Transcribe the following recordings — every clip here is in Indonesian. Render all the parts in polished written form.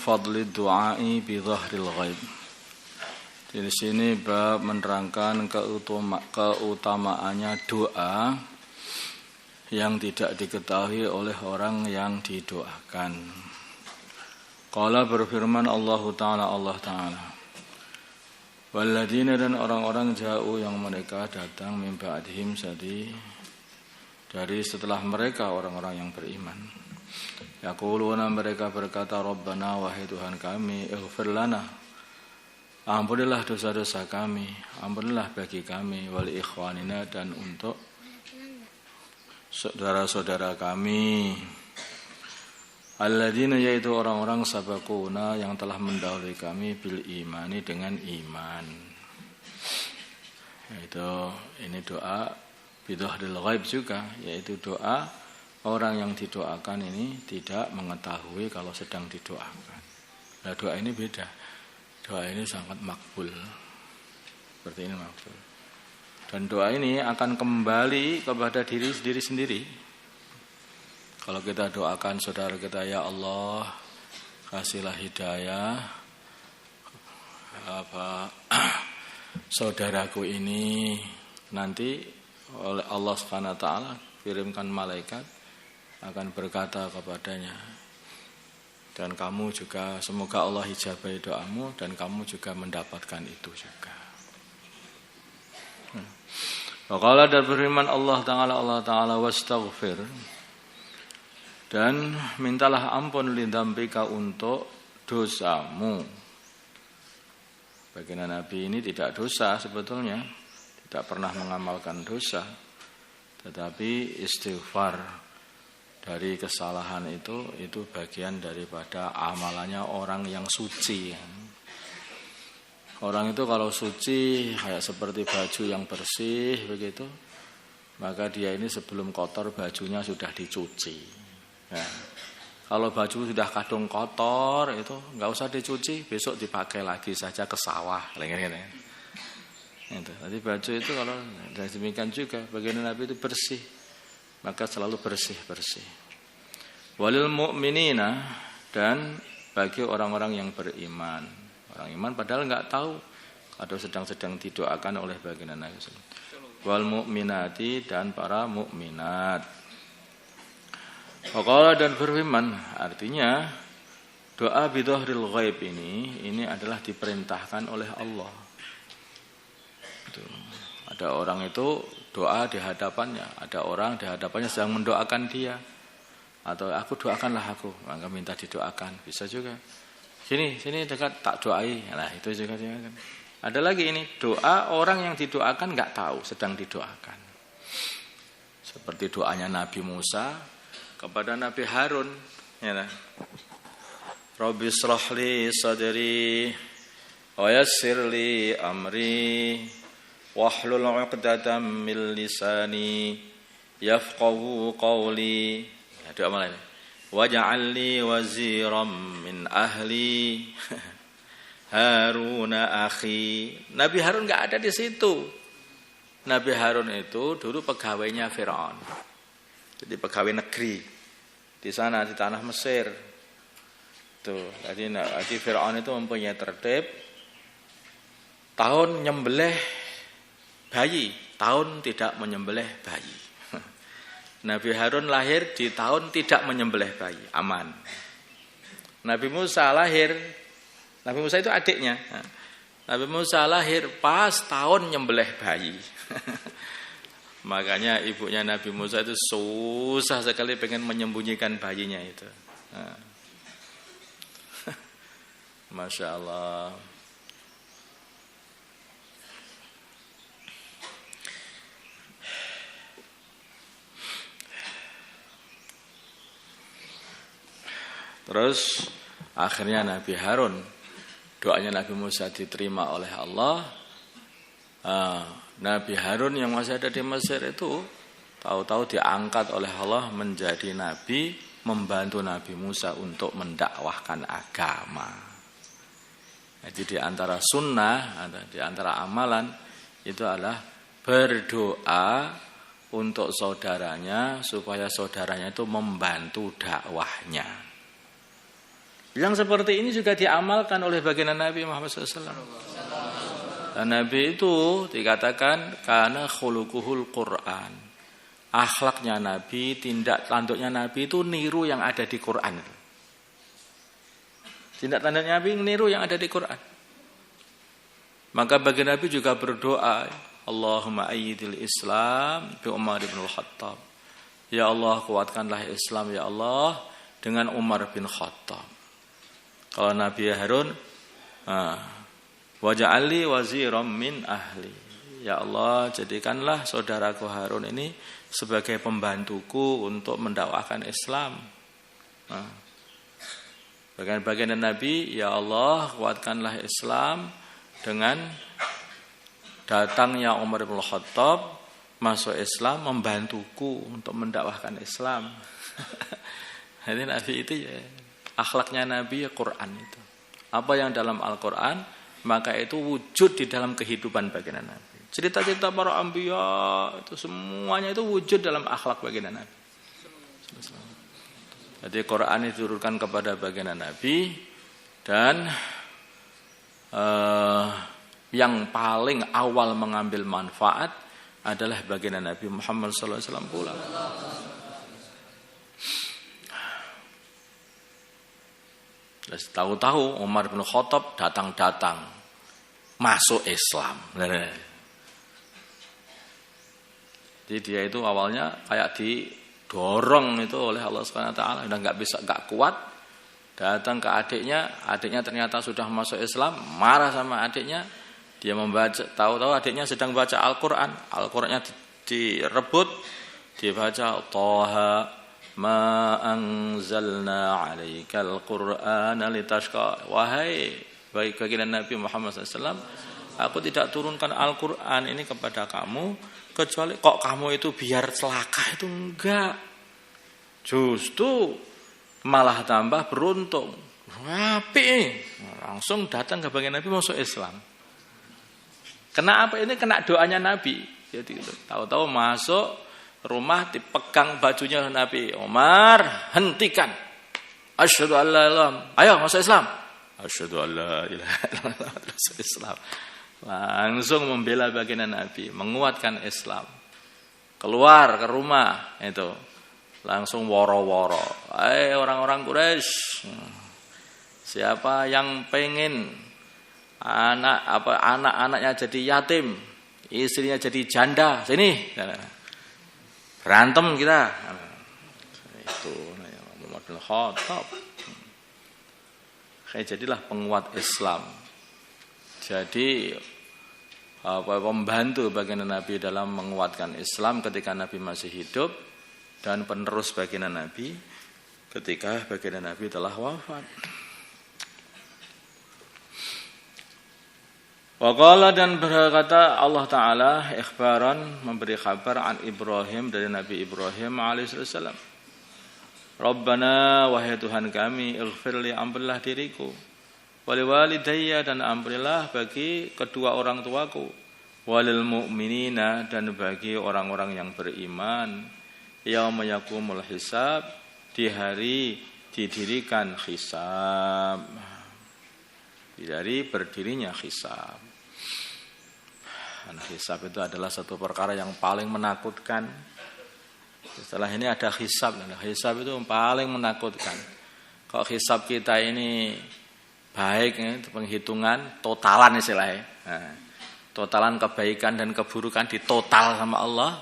fadli du'ai bi dhahril ghaib. Di sini bab menerangkan keutamaannya doa yang tidak diketahui oleh orang yang didoakan. Qala berfirman Allah Ta'ala walladzina, dan orang-orang jauh yang mereka datang min ba'dihim dari setelah mereka orang-orang yang beriman. Yaquluna, mereka berkata, Rabbana, wahai Tuhan kami, ighfir lana, ampunilah dosa-dosa kami, ampunilah bagi kami, wali ikhwanina, dan untuk saudara-saudara kami, alladzina, yaitu orang-orang sabaquna, yang telah mendahului kami, bil imani, dengan iman. Yaitu ini doa bidhahril ghaib juga, yaitu doa orang yang didoakan ini tidak mengetahui kalau sedang didoakan. Nah, doa ini beda. Doa ini sangat makbul. Seperti ini makbul. Dan doa ini akan kembali kepada diri sendiri. Kalau kita doakan saudara kita, ya Allah, kasihlah hidayah saudaraku ini, nanti oleh Allah Subhanahu wa taala kirimkan malaikat akan berkata kepadanya, dan kamu juga, semoga Allah ijabahi doamu dan kamu juga mendapatkan itu juga. Waqala, dan berfirman Allah Ta'ala wastaghfir, dan mintalah ampun lidzambika, untuk dosamu. Baginda Nabi ini tidak dosa sebetulnya, tidak pernah mengamalkan dosa, tetapi istighfar dari kesalahan itu bagian daripada amalannya orang yang suci. Orang itu kalau suci kayak seperti baju yang bersih begitu, maka dia ini sebelum kotor bajunya sudah dicuci. Ya. Kalau baju sudah kadung kotor itu nggak usah dicuci, besok dipakai lagi saja ke sawah. Itu. Jadi baju itu kalau demikian juga baginda Nabi itu bersih, maka selalu bersih. Walil mu'minina, dan bagi orang-orang yang beriman. Orang iman padahal enggak tahu atau sedang didoakan oleh baginda Nabi. Wal mu'minati, dan para mukminat. Waqala, dan berfirman, artinya doa bidhahril ghaib ini adalah diperintahkan oleh Allah. Ada orang itu doa di hadapannya, ada orang di hadapannya sedang mendoakan dia, atau aku doakanlah aku, maka minta didoakan, bisa juga. Sini dekat tak doai, nah itu juga kan. Ada lagi ini doa orang yang didoakan nggak tahu sedang didoakan, seperti doanya Nabi Musa kepada Nabi Harun, ya nah. Rabbi shrah li sadri wa yassir li amri wahlul 'uqdatam min lisani yafqahu qawli. Ya, doa malah ini. Waj'al li waziran min ahli Haruna akhi. Nabi Harun enggak ada di situ. Nabi Harun itu dulu pegawainya Firaun. Jadi pegawai negeri di sana di tanah Mesir. Tuh, jadi Firaun itu mempunyai tertib tahun nyembelih bayi, tahun tidak menyembelih bayi. Nabi Harun lahir di tahun tidak menyembelih bayi, aman. Nabi Musa lahir, Nabi Musa itu adiknya. Nabi Musa lahir pas tahun nyembelih bayi. Makanya ibunya Nabi Musa itu susah sekali pengen menyembunyikan bayinya itu. Masya Allah. Terus akhirnya Nabi Harun, doanya Nabi Musa diterima oleh Allah. Nabi Harun yang masih ada di Mesir itu tahu-tahu diangkat oleh Allah menjadi nabi, membantu Nabi Musa untuk mendakwahkan agama. Jadi di antara sunnah, di antara amalan itu adalah berdoa untuk saudaranya supaya saudaranya itu membantu dakwahnya. Yang seperti ini juga diamalkan oleh baginda Nabi Muhammad SAW. Dan Nabi itu dikatakan karena khuluquhul Quran. Akhlaknya Nabi, tindak tanduknya Nabi itu niru yang ada di Quran. Tindak tanduknya Nabi niru yang ada di Quran. Maka baginda Nabi juga berdoa, Allahumma ayyidil Islam bi Umar bin Khattab. Ya Allah, kuatkanlah Islam ya Allah dengan Umar bin Khattab. Kalau Nabi Harun, waj'alli waziran min ahli. Ya Allah, jadikanlah saudaraku Harun ini sebagai pembantuku untuk mendakwahkan Islam. Bagian-bagian Nabi, ya Allah, kuatkanlah Islam dengan datangnya Umar bin Khattab masuk Islam, membantuku untuk mendakwahkan Islam. Jadi Nabi itu ya, akhlaknya Nabi ya Quran itu. Apa yang dalam Al-Quran, maka itu wujud di dalam kehidupan baginda Nabi. Cerita-cerita para anbiya itu semuanya itu wujud dalam akhlak baginda Nabi. Jadi Quran diturunkan kepada baginda Nabi dan yang paling awal mengambil manfaat adalah baginda Nabi Muhammad SAW pula. Terus tahu-tahu Umar bin Khattab datang masuk Islam. Jadi dia itu awalnya kayak didorong itu oleh Allah Subhanahu wa taala, udah enggak kuat, datang ke adiknya ternyata sudah masuk Islam, marah sama adiknya. Dia membaca, tahu-tahu adiknya sedang baca Al-Qur'annya direbut, dia baca Taha ma anzalna 'alaikal Qur'ana litashqa. Wahai baginda Nabi Muhammad SAW, aku tidak turunkan Al-Qur'an ini kepada kamu kecuali kok kamu itu biar celaka, itu enggak. Justru malah tambah beruntung. Apik. Langsung datang ke baginda Nabi masuk Islam. Kenapa ini? Kena doanya Nabi. Jadi tahu-tahu masuk rumah dipegang bajunya Nabi. Umar, hentikan. Asyhadu an la ilaha illallah. Ayo masuk Islam. Asyhadu an la ilaha illallah. Masuk Islam. Langsung membela baginda Nabi, menguatkan Islam. Keluar ke rumah itu. Langsung woro-woro. Orang-orang Quraisy. Siapa yang pengen anak-anaknya jadi yatim, istrinya jadi janda, sini berantem kita. Itu Umar bin Khattab. Jadilah penguat Islam. Jadi pembantu baginda Nabi dalam menguatkan Islam ketika Nabi masih hidup dan penerus baginda Nabi ketika baginda Nabi telah wafat. Waqala, dan berkata Allah Ta'ala ikhbaran, memberi kabar an Ibrahim, dari Nabi Ibrahim alaihissalam. Rabbana, wahai Tuhan kami, ighfirli, ampunilah diriku, wali walidayya, dan ampunilah bagi kedua orang tuaku, walil mu'minina, dan bagi orang-orang yang beriman, yauma yaqumul hisab, di hari didirikan hisab, dari berdirinya hisab. Karena hisab itu adalah satu perkara yang paling menakutkan. Setelah ini ada hisab. Hisab itu paling menakutkan. Kalau hisab kita ini baik, penghitungan totalan istilahnya. Totalan kebaikan dan keburukan ditotal sama Allah.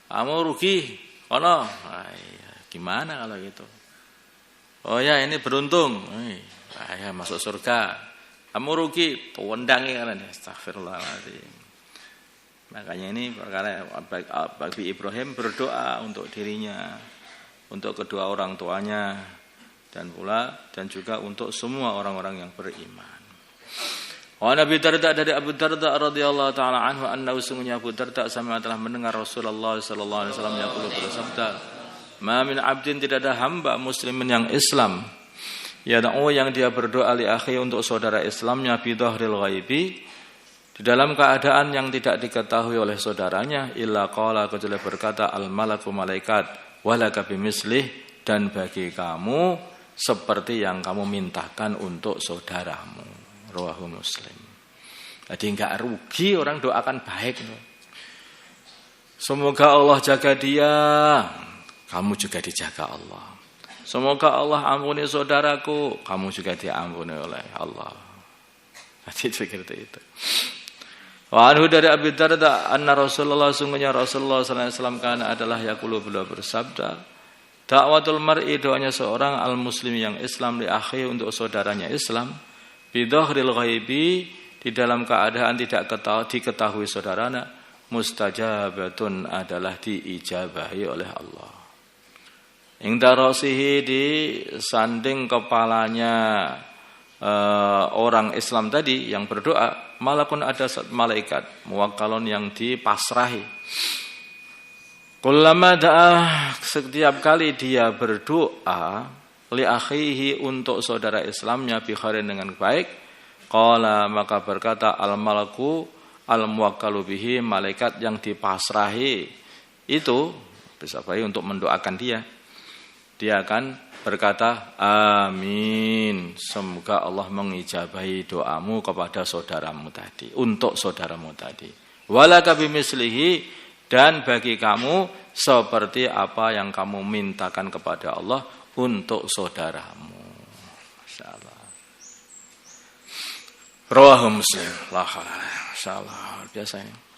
Kamu rugi. Gimana kalau gitu? Oh ya, ini beruntung. Ya, masuk surga. Kamu rugi, tuwendangi kalian. Astagfirullahaladzim. Makanya ini perkara bagi Ibrahim berdoa untuk dirinya, untuk kedua orang tuanya, dan juga untuk semua orang-orang yang beriman. Wa Nabi Darda, dari Abu Darda radhiyallahu taala anhu, annahu sungguhnya Abu Darda sama telah mendengar Rasulullah sallallahu alaihi wasallam yaqulu, bersabda, "Ma min 'abdin, tidak ada hamba muslimin yang Islam, yad'u, yang dia berdoa li akhi, untuk saudara Islamnya, bi dhahril ghaibi, di dalam keadaan yang tidak diketahui oleh saudaranya, illa qala, kecuali berkata, al malaku, malaikat, walaka bimislih, dan bagi kamu seperti yang kamu mintakan untuk saudaramu. Rawahu Muslim. Jadi enggak rugi orang doakan baik. Semoga Allah jaga dia, kamu juga dijaga Allah. Semoga Allah ampuni saudaraku, kamu juga diampuni oleh Allah. Jadi seperti itu. Wa anhu dari Abi Darda anna Rasulullah sungguhnya Rasulullah sallallahu alaihi wasallam kana adalah yaqulu beliau bersabda, dakwatul mar'i doanya seorang al-muslim yang Islam li akhi untuk saudaranya Islam bidhahril ghaibi di dalam keadaan tidak diketahui saudaranya mustajabatun adalah diijabahi oleh Allah. Ingda rasihi di sanding kepalanya orang Islam tadi yang berdoa, malakun ada malaikat muwakkalun yang dipasrahi. Kullama da'ah setiap kali dia berdoa li akhihi untuk saudara Islamnya bi khairin dengan baik, qala maka berkata al malaku al muwakkalu bihi malaikat yang dipasrahi itu bisa baik untuk mendoakan dia akan berkata amin, semoga Allah mengijabahi doamu kepada saudaramu tadi, untuk saudaramu tadi. Walaka bimislihi, dan bagi kamu seperti apa yang kamu mintakan kepada Allah untuk saudaramu. Masyaallah. Rawahu Muslim. Masyaallah, biasanya.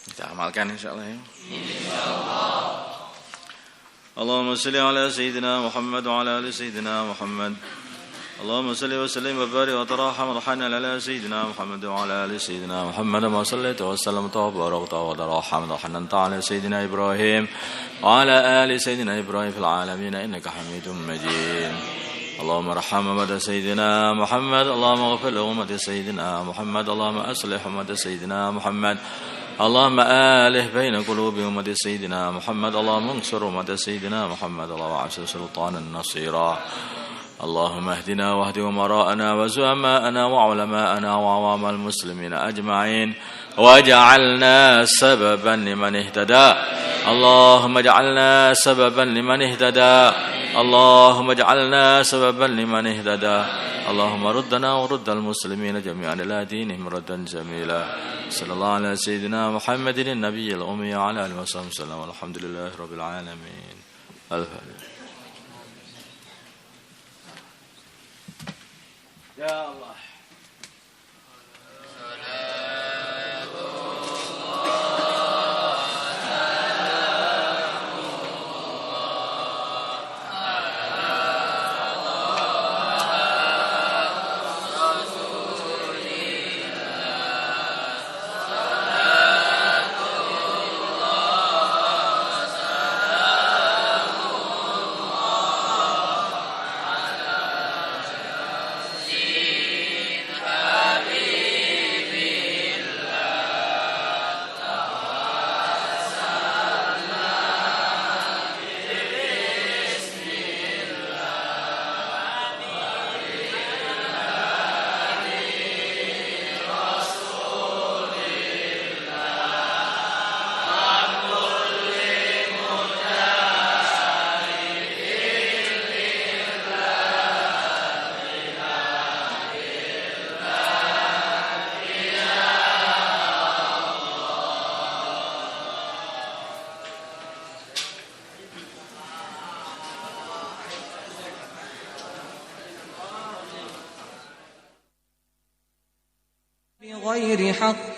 Kita amalkan insyaallah ya. Insyaallah. Allahumma salli ala sayyidina Muhammad wa ala ali sayyidina Muhammad. Allahumma salli wa sallim wa barik wa taraham wa rahana ala sayyidina Muhammad wa ala ali sayyidina Muhammad wa sallaita wa sallamta wa barakta wa taraham wa rahanta ala sayyidina Ibrahim wa ala ali sayyidina Ibrahim fil alamin innaka Hamidum Majid. اللهم ارحم أمة سيدنا محمد اللهم اغفر لأمة سيدنا محمد اللهم أصلح أمة سيدنا محمد اللهم آله بين قلوب أمة سيدنا محمد اللهم انصر أمة سيدنا محمد اللهم أعز سلطانا نصيرا اللهم اهدنا واهد أمراءنا وزعماءنا وعلماءنا وعوام المسلمين أجمعين واجعلنا سببا لمن اهتدى اللهم اجعلنا سببا لمن اهتدى اللهم اجعلنا سببا لمن اهتدى اللهم ردنا ورد المسلمين جميعا إلى دينهم ردا جميلا صلى الله على سيدنا محمد النبي الأمي وعلى آله وصحبه وسلم والحمد لله رب العالمين. يا الله بغير حق